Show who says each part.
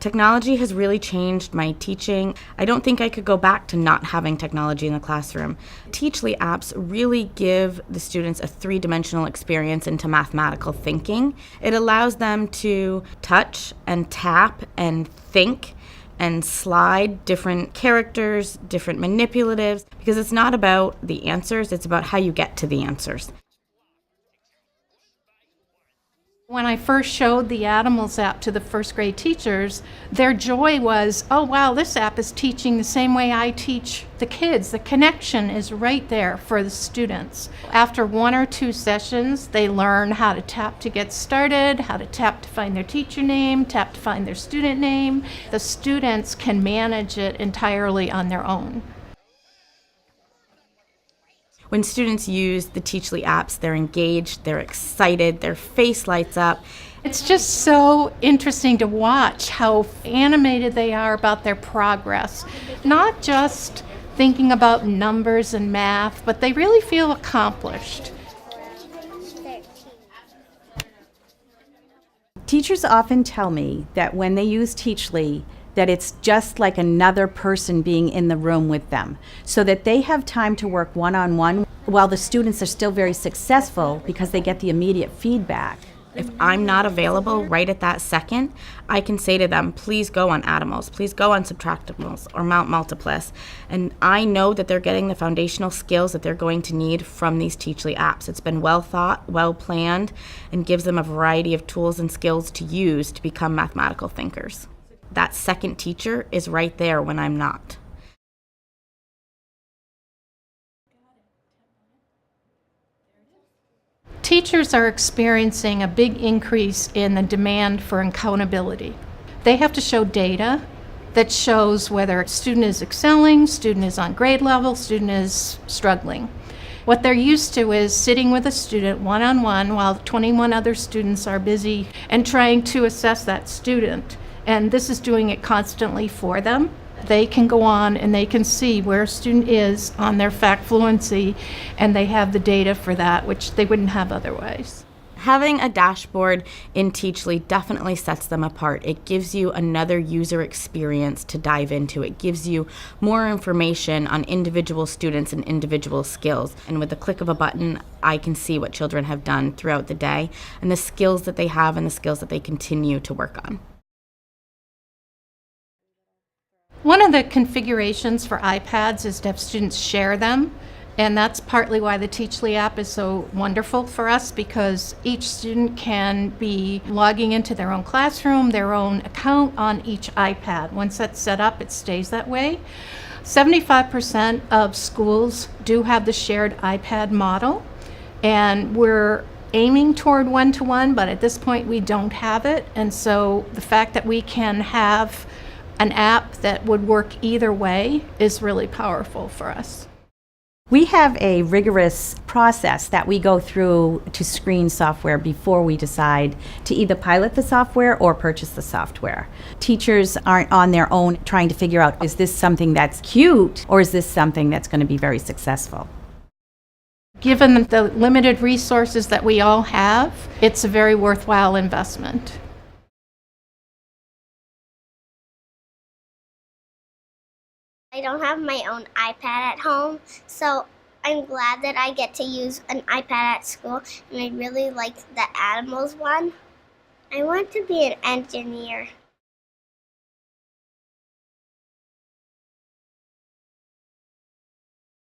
Speaker 1: Technology has really changed my teaching. I don't think I could go back to not having technology in the classroom. Teachley apps really give the students a three-dimensional experience into mathematical thinking. It allows them to touch and tap and think and slide different characters, different manipulatives, because it's not about the answers, it's about how you get to the answers.
Speaker 2: When I first showed the Animals app to the first grade teachers, their joy was, oh wow, this app is teaching the same way I teach the kids. The connection is right there for the students. After 1 or 2 sessions, they learn how to tap to get started, how to tap to find their teacher name, tap to find their student name. The students can manage it entirely on their own.
Speaker 1: When students use the Teachley apps, they're engaged, they're excited, their face lights up.
Speaker 2: It's just so interesting to watch how animated they are about their progress. Not just thinking about numbers and math, but they really feel accomplished.
Speaker 3: Teachers often tell me that when they use Teachley, that it's just like another person being in the room with them, so that they have time to work one-on-one while the students are still very successful because they get the immediate feedback.
Speaker 1: If I'm not available right at that second, I can say to them, please go on Addimals, please go on Subtractables or Mount Multiplis. And I know that they're getting the foundational skills that they're going to need from these Teachley apps. It's been well thought, well planned, and gives them a variety of tools and skills to use to become mathematical thinkers. That second teacher is right there when I'm not.
Speaker 2: Teachers are experiencing a big increase in the demand for accountability. They have to show data that shows whether a student is excelling, student is on grade level, student is struggling. What they're used to is sitting with a student one-on-one while 21 other students are busy and trying to assess that student. And this is doing it constantly for them. They can go on and they can see where a student is on their fact fluency, and they have the data for that, which they wouldn't have otherwise.
Speaker 1: Having a dashboard in Teachley definitely sets them apart. It gives you another user experience to dive into. It gives you more information on individual students and individual skills. And with the click of a button, I can see what children have done throughout the day and the skills that they have and the skills that they continue to work on.
Speaker 2: One of the configurations for iPads is to have students share them, and that's partly why the Teachley app is so wonderful for us, because each student can be logging into their own classroom, their own account on each iPad. Once that's set up, it stays that way. 75% of schools do have the shared iPad model, and we're aiming toward one-to-one, but at this point we don't have it, and so the fact that we can have an app that would work either way is really powerful for us.
Speaker 3: We have a rigorous process that we go through to screen software before we decide to either pilot the software or purchase the software. Teachers aren't on their own trying to figure out, is this something that's cute or is this something that's going to be very successful?
Speaker 2: Given the limited resources that we all have, it's a very worthwhile investment.
Speaker 4: I don't have my own iPad at home, so I'm glad that I get to use an iPad at school, and I really like the Animals one. I want to be an engineer.